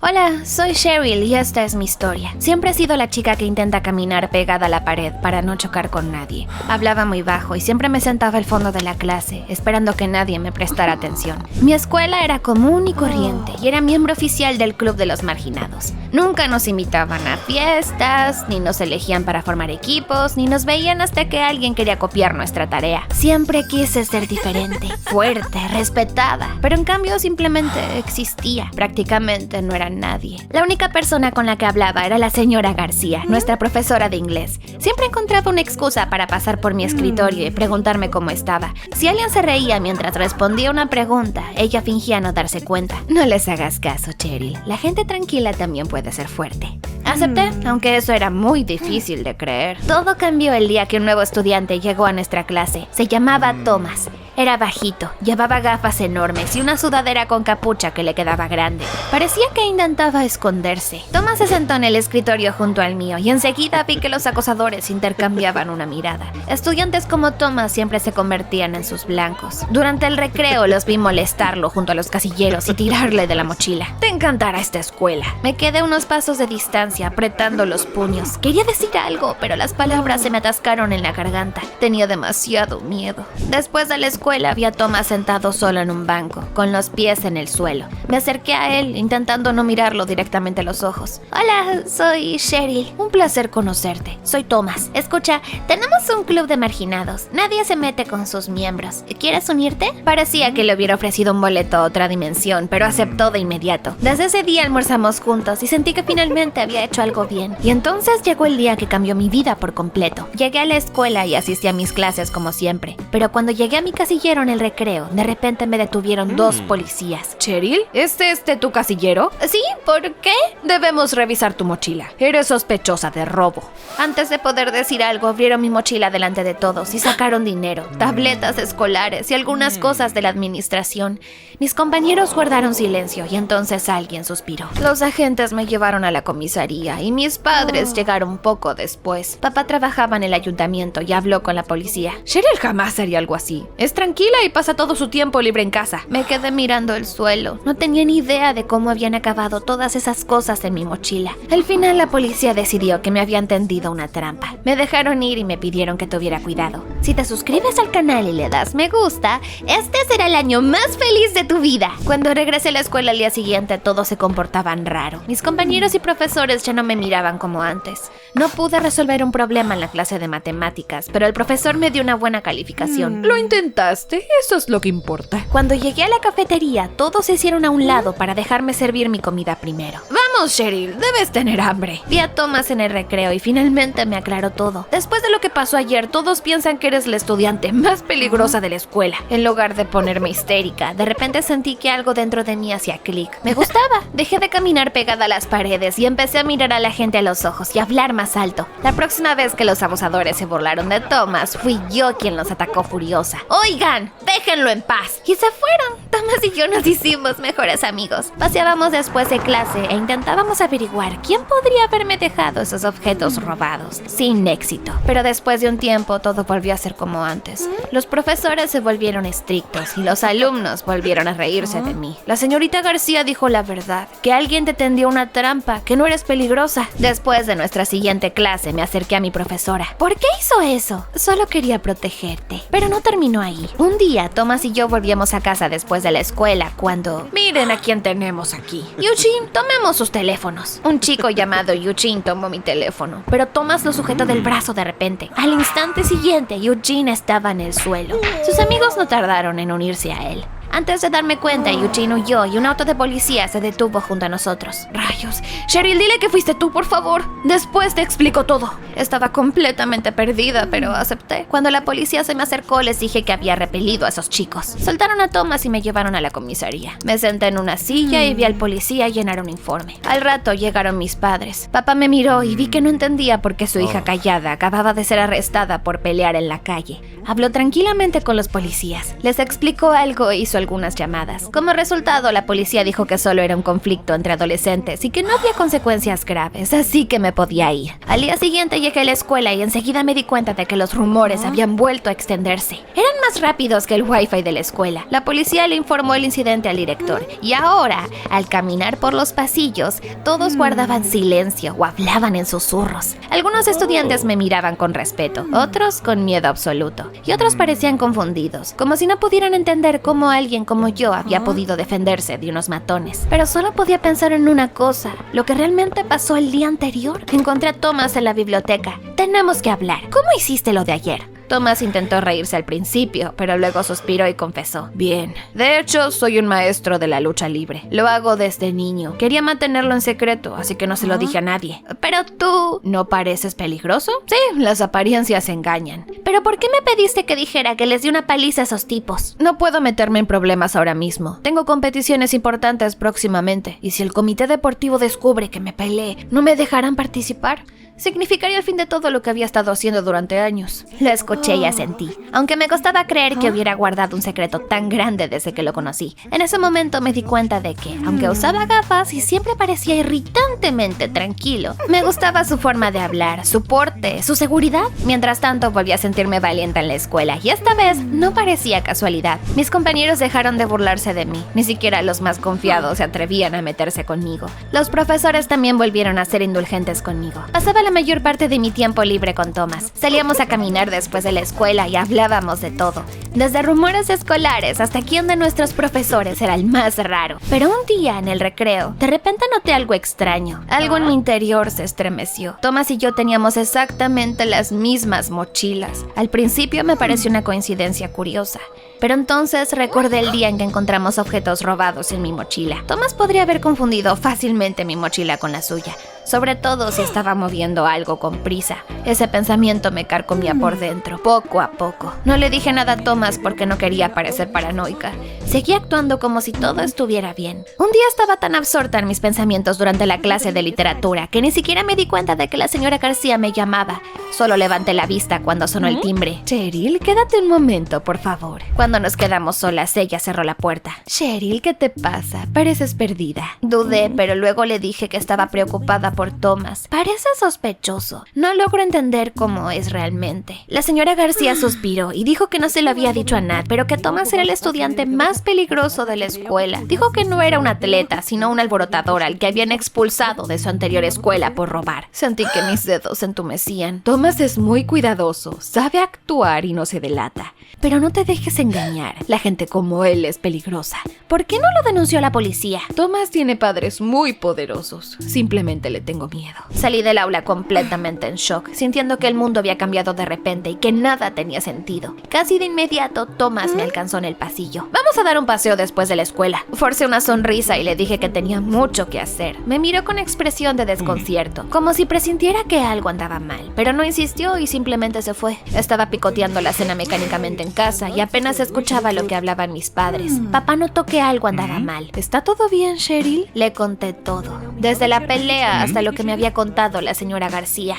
Hola, soy Cheryl y esta es mi historia. Siempre he sido la chica que intenta caminar pegada a la pared para no chocar con nadie. Hablaba muy bajo y siempre me sentaba al fondo de la clase, esperando que nadie me prestara atención. Mi escuela era común y corriente y era miembro oficial del Club de los Marginados. Nunca nos invitaban a fiestas, ni nos elegían para formar equipos, ni nos veían hasta que alguien quería copiar nuestra tarea. Siempre quise ser diferente, fuerte, respetada, pero en cambio simplemente existía. Prácticamente no era nadie. La única persona con la que hablaba era la señora García, nuestra profesora de inglés. Siempre encontraba una excusa para pasar por mi escritorio y preguntarme cómo estaba. Si alguien se reía mientras respondía una pregunta, ella fingía no darse cuenta. No les hagas caso, Cheryl. La gente tranquila también puede ser fuerte. Acepté, aunque eso era muy difícil de creer. Todo cambió el día que un nuevo estudiante llegó a nuestra clase. Se llamaba Thomas. Era bajito, llevaba gafas enormes y una sudadera con capucha que le quedaba grande. Parecía que intentaba esconderse. Thomas se sentó en el escritorio junto al mío y enseguida vi que los acosadores intercambiaban una mirada. Estudiantes como Thomas siempre se convertían en sus blancos. Durante el recreo los vi molestarlo junto a los casilleros y tirarle de la mochila. Te encantará esta escuela. Me quedé a unos pasos de distancia apretando los puños. Quería decir algo, pero las palabras se me atascaron en la garganta. Tenía demasiado miedo. Después de la escuela vi a Thomas sentado solo en un banco, con los pies en el suelo. Me acerqué a él, intentando no mirarlo directamente a los ojos. Hola, soy Cheryl. Un placer conocerte. Soy Thomas. Escucha, tenemos un club de marginados. Nadie se mete con sus miembros. ¿Quieres unirte? Parecía que le hubiera ofrecido un boleto a otra dimensión, pero aceptó de inmediato. Desde ese día almorzamos juntos y sentí que finalmente había hecho algo bien. Y entonces llegó el día que cambió mi vida por completo. Llegué a la escuela y asistí a mis clases como siempre. Pero cuando llegué a mi casillero en el recreo, de repente me detuvieron dos policías. ¿Cheryl? ¿Es este tu casillero? ¿Sí? ¿Por qué? Debemos revisar tu mochila. Eres sospechosa de robo. Antes de poder decir algo, abrieron mi mochila delante de todos y sacaron dinero, tabletas escolares y algunas cosas de la administración. Mis compañeros guardaron silencio y entonces alguien suspiró. Los agentes me llevaron a la comisaría y mis padres llegaron poco después. Papá trabajaba en el ayuntamiento y habló con la policía. Cheryl jamás haría algo así. Es tranquila y pasa todo su tiempo libre en casa. Me quedé mirando el suelo. No tenía ni idea de cómo habían acabado todas esas cosas en mi mochila. Al final la policía decidió que me habían tendido una trampa. Me dejaron ir y me pidieron que tuviera cuidado. Si te suscribes al canal y le das me gusta, este será el año más feliz de tu vida. Cuando regresé a la escuela al día siguiente, todos se comportaban raro. Mis compañeros y profesores ya no me miraban como antes. No pude resolver un problema en la clase de matemáticas, pero el profesor me dio una buena calificación. Lo intentaste, eso es lo que importa. Cuando llegué a la cafetería, todos se hicieron a un lado para dejarme servir mi comida primero. Vamos, Cheryl, debes tener hambre. Vi a Thomas en el recreo y finalmente me aclaró todo. Después de lo que pasó ayer, todos piensan que eres la estudiante más peligrosa de la escuela. En lugar de ponerme histérica, de repente sentí que algo dentro de mí hacía clic. Me gustaba. Dejé de caminar pegada a las paredes y empecé a mirar a la gente a los ojos y a hablar más alto. La próxima vez que los abusadores se burlaron de Thomas, fui yo quien los atacó furiosa. ¡Oigan! ¡Déjenlo en paz! Y se fueron. Thomas y yo nos hicimos mejores amigos. Paseábamos después de clase e intentábamos averiguar quién podría haberme dejado esos objetos robados. Sin éxito. Pero después de un tiempo todo volvió a ser como antes. Los profesores se volvieron estrictos y los alumnos volvieron a reírse de mí. La señorita García dijo la verdad, que alguien te tendió una trampa, que no eres peligrosa. Después de nuestra siguiente clase me acerqué a mi profesora. ¿Por qué hizo eso? Solo quería protegerte. Pero no terminó ahí. Un día Thomas y yo volvíamos a casa después de la escuela cuando... Miren a quién tenemos aquí. Eugene, tomemos sus teléfonos. Un chico llamado Eugene tomó mi teléfono, pero Thomas lo sujetó del brazo de repente. Al instante siguiente, Eugene estaba en el suelo. Sus amigos no tardaron en unirse a él. Antes de darme cuenta, Eugene huyó y un auto de policía se detuvo junto a nosotros. ¡Rayos! Cheryl, dile que fuiste tú, por favor. Después te explico todo. Estaba completamente perdida, pero acepté. Cuando la policía se me acercó, les dije que había repelido a esos chicos. Soltaron a Thomas y me llevaron a la comisaría. Me senté en una silla y vi al policía llenar un informe. Al rato llegaron mis padres. Papá me miró y vi que no entendía por qué su hija callada acababa de ser arrestada por pelear en la calle. Habló tranquilamente con los policías. Les explicó algo e hizo algunas llamadas. Como resultado, la policía dijo que solo era un conflicto entre adolescentes y que no había consecuencias graves, así que me podía ir. Al día siguiente llegué a la escuela y enseguida me di cuenta de que los rumores habían vuelto a extenderse. Eran más rápidos que el wifi de la escuela. La policía le informó el incidente al director y ahora, al caminar por los pasillos, todos guardaban silencio o hablaban en susurros. Algunos estudiantes me miraban con respeto, otros con miedo absoluto, y otros parecían confundidos, como si no pudieran entender cómo alguien como yo había podido defenderse de unos matones. Pero solo podía pensar en una cosa, lo que realmente pasó el día anterior. Encontré a Thomas en la biblioteca. Tenemos que hablar. ¿Cómo hiciste lo de ayer? Thomas intentó reírse al principio, pero luego suspiró y confesó. Bien, de hecho soy un maestro de la lucha libre. Lo hago desde niño. Quería mantenerlo en secreto, así que no se lo dije a nadie. Pero tú... ¿no pareces peligroso? Sí, las apariencias engañan. ¿Pero por qué me pediste que dijera que les di una paliza a esos tipos? No puedo meterme en problemas ahora mismo. Tengo competiciones importantes próximamente, y si el comité deportivo descubre que me peleé, ¿no me dejarán participar? Significaría el fin de todo lo que había estado haciendo durante años. Lo escuché y asentí, aunque me costaba creer que hubiera guardado un secreto tan grande desde que lo conocí. En ese momento me di cuenta de que, aunque usaba gafas y siempre parecía irritantemente tranquilo, me gustaba su forma de hablar, su porte, su seguridad. Mientras tanto, volví a sentirme valiente en la escuela y esta vez no parecía casualidad. Mis compañeros dejaron de burlarse de mí, ni siquiera los más confiados se atrevían a meterse conmigo. Los profesores también volvieron a ser indulgentes conmigo. Pasaba la mayor parte de mi tiempo libre con Thomas. Salíamos a caminar después de la escuela y hablábamos de todo. Desde rumores escolares hasta quién de nuestros profesores era el más raro. Pero un día en el recreo, de repente noté algo extraño. Algo en mi interior se estremeció. Thomas y yo teníamos exactamente las mismas mochilas. Al principio me pareció una coincidencia curiosa. Pero entonces recordé el día en que encontramos objetos robados en mi mochila. Thomas podría haber confundido fácilmente mi mochila con la suya, sobre todo si estaba moviendo algo con prisa. Ese pensamiento me carcomía por dentro, poco a poco. No le dije nada a Thomas porque no quería parecer paranoica. Seguí actuando como si todo estuviera bien. Un día estaba tan absorta en mis pensamientos durante la clase de literatura que ni siquiera me di cuenta de que la señora García me llamaba. Solo levanté la vista cuando sonó el timbre. Cheryl, quédate un momento, por favor. Cuando nos quedamos solas, ella cerró la puerta. Cheryl, ¿qué te pasa? Pareces perdida. Dudé, pero luego le dije que estaba preocupada por Thomas. Parece sospechoso. No logro entender cómo es realmente. La señora García suspiró y dijo que no se lo había dicho a Nat, pero que Thomas era el estudiante más peligroso de la escuela. Dijo que no era un atleta, sino un alborotador al que habían expulsado de su anterior escuela por robar. Sentí que mis dedos se entumecían. Thomas es muy cuidadoso, sabe actuar y no se delata. Pero no te dejes engañar. La gente como él es peligrosa. ¿Por qué no lo denunció a la policía? Thomas tiene padres muy poderosos. Simplemente le tengo miedo. Salí del aula completamente en shock, sintiendo que el mundo había cambiado de repente y que nada tenía sentido. Casi de inmediato, Thomas me alcanzó en el pasillo. Vamos a dar un paseo después de la escuela. Forcé una sonrisa y le dije que tenía mucho que hacer. Me miró con expresión de desconcierto, como si presintiera que algo andaba mal, pero no insistió y simplemente se fue. Estaba picoteando la cena mecánicamente en casa y apenas escuchaba lo que hablaban mis padres. Papá notó que algo andaba mal. ¿Está todo bien, Cheryl? Le conté todo, desde la pelea hasta lo que me había contado la señora García.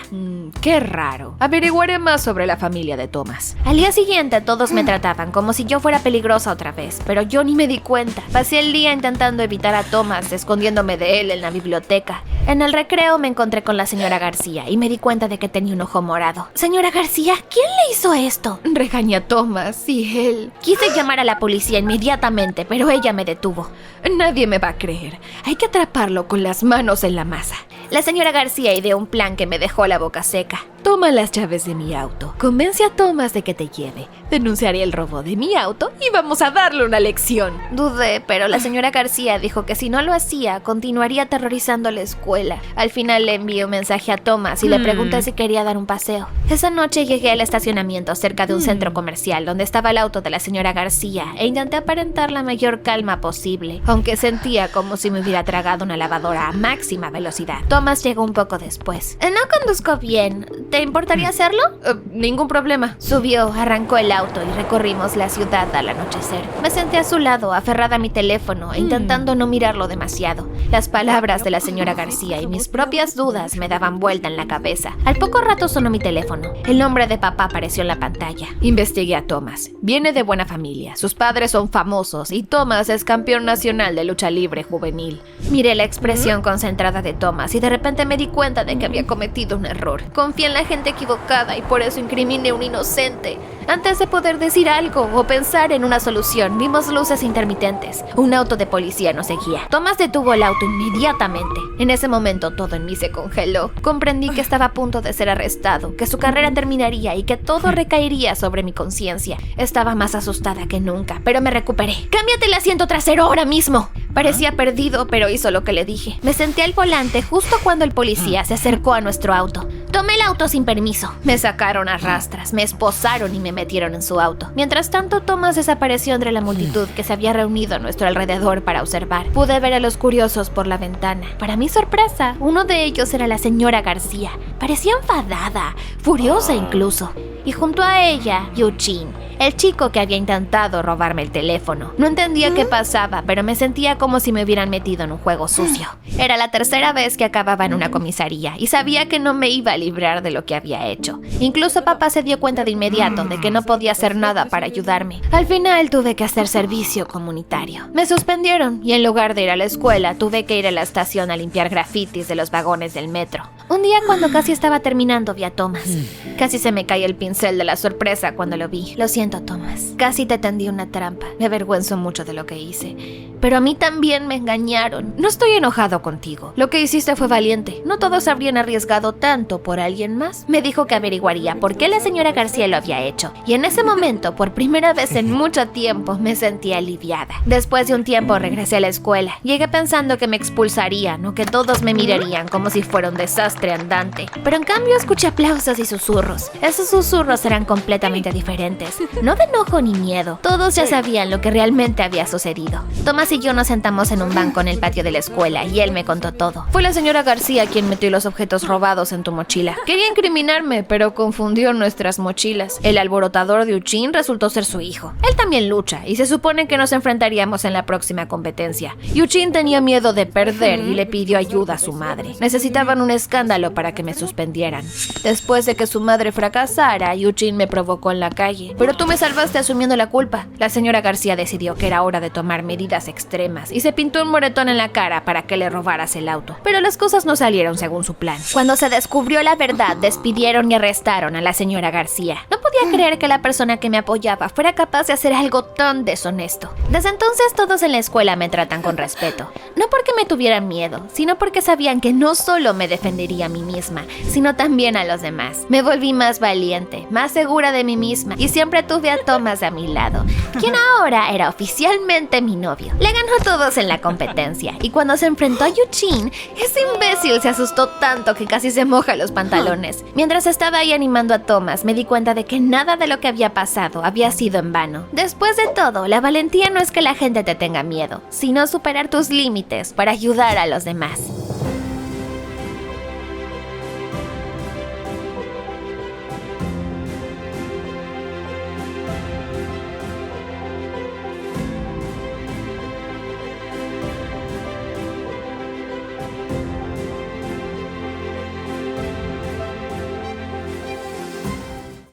Qué raro. Averiguaré más sobre la familia de Thomas. Al día siguiente todos me trataban como si yo fuera peligrosa otra vez, pero yo ni me di cuenta. Pasé el día intentando evitar a Thomas, escondiéndome de él en la biblioteca. En el recreo me encontré con la señora García y me di cuenta de que tenía un ojo morado. Señora García, ¿quién le hizo esto? Regañé a Thomas y él. Quise llamar a la policía inmediatamente, pero ella me detuvo. Nadie me va a creer. Hay que atraparlo con las manos en la masa. La señora García ideó un plan que me dejó la boca seca. Toma las llaves de mi auto. Convence a Thomas de que te lleve. Denunciaré el robo de mi auto y vamos a darle una lección. Dudé, pero la señora García dijo que si no lo hacía, continuaría aterrorizando la escuela. Al final le envié un mensaje a Thomas y le pregunté si quería dar un paseo. Esa noche llegué al estacionamiento cerca de un centro comercial donde estaba el auto de la señora García e intenté aparentar la mayor calma posible, aunque sentía como si me hubiera tragado una lavadora a máxima velocidad. Thomas llegó un poco después. No conduzco bien. ¿Te importaría hacerlo? Ningún problema. Subió, arrancó el auto y recorrimos la ciudad al anochecer. Me senté a su lado, aferrada a mi teléfono, intentando no mirarlo demasiado. Las palabras de la señora García y mis propias dudas me daban vuelta en la cabeza. Al poco rato sonó mi teléfono. El nombre de papá apareció en la pantalla. Investigué a Thomas. Viene de buena familia. Sus padres son famosos y Thomas es campeón nacional de lucha libre juvenil. Miré la expresión concentrada de Thomas y de repente me di cuenta de que había cometido un error. Confié en la gente equivocada y por eso incriminé a un inocente. Antes de poder decir algo o pensar en una solución, vimos luces intermitentes. Un auto de policía nos seguía. Thomas detuvo el auto inmediatamente. En ese momento todo en mí se congeló. Comprendí que estaba a punto de ser arrestado, que su carrera terminaría y que todo recaería sobre mi conciencia. Estaba más asustada que nunca, pero me recuperé. ¡Cámbiate el asiento trasero ahora mismo! Parecía perdido, pero hizo lo que le dije. Me senté al volante justo cuando el policía se acercó a nuestro auto. Tomé el auto sin permiso. Me sacaron a rastras, me esposaron y me metieron en su auto. Mientras tanto, Thomas desapareció entre la multitud que se había reunido a nuestro alrededor para observar. Pude ver a los curiosos por la ventana. Para mi sorpresa, uno de ellos era la señora García. Parecía enfadada, furiosa incluso. Y junto a ella, Eugene, el chico que había intentado robarme el teléfono. No entendía qué pasaba, pero me sentía como si me hubieran metido en un juego sucio. Era la tercera vez que acababa en una comisaría y sabía que no me iba a librar de lo que había hecho. Incluso papá se dio cuenta de inmediato de que no podía hacer nada para ayudarme. Al final tuve que hacer servicio comunitario. Me suspendieron y en lugar de ir a la escuela, tuve que ir a la estación a limpiar grafitis de los vagones del metro. Un día cuando casi estaba terminando vi a Thomas. Casi se me cae el pincel de la sorpresa cuando lo vi. Lo siento, Thomas. Casi te tendí una trampa. Me avergüenzo mucho de lo que hice. Pero a mí también me engañaron. No estoy enojado contigo. Lo que hiciste fue valiente. No todos habrían arriesgado tanto por alguien más. Me dijo que averiguaría por qué la señora García lo había hecho. Y en ese momento, por primera vez en mucho tiempo, me sentí aliviada. Después de un tiempo regresé a la escuela. Llegué pensando que me expulsarían o que todos me mirarían como si fuera un desastre andante. Pero en cambio escuché aplausos y susurros. Esos susurros eran completamente diferentes. No de enojo ni miedo. Todos ya sabían lo que realmente había sucedido. Thomas y yo nos sentamos en un banco en el patio de la escuela y él me contó todo. Fue la señora García quien metió los objetos robados en tu mochila. Quería incriminarme, pero confundió nuestras mochilas. El alborotador de Eugene resultó ser su hijo. Él también lucha y se supone que nos enfrentaríamos en la próxima competencia. Eugene tenía miedo de perder y le pidió ayuda a su madre. Necesitaban un escándalo para que me suspendieran. Después de que su madre fracasara, Eugene me provocó en la calle. Pero tú me salvaste asumiendo la culpa. La señora García decidió que era hora de tomar medidas extremas y se pintó un moretón en la cara para que le robaras el auto. Pero las cosas no salieron según su plan. Cuando se descubrió la verdad, despidieron y arrestaron a la señora García. No podía creer que la persona que me apoyaba fuera capaz de hacer algo tan deshonesto. Desde entonces todos en la escuela me tratan con respeto. No porque me tuvieran miedo, sino porque sabían que no solo me defendería a mí misma, sino también a los demás. Me volví más valiente, más segura de mí misma y siempre tuve a Thomas a mi lado, quien ahora era oficialmente mi novio. Le ganó a todos en la competencia y cuando se enfrentó a Eugene, ese imbécil se asustó tanto que casi se moja los pantalones. Mientras estaba ahí animando a Thomas, me di cuenta de que nada de lo que había pasado había sido en vano. Después de todo, la valentía no es que la gente te tenga miedo, sino superar tus límites para ayudar a los demás.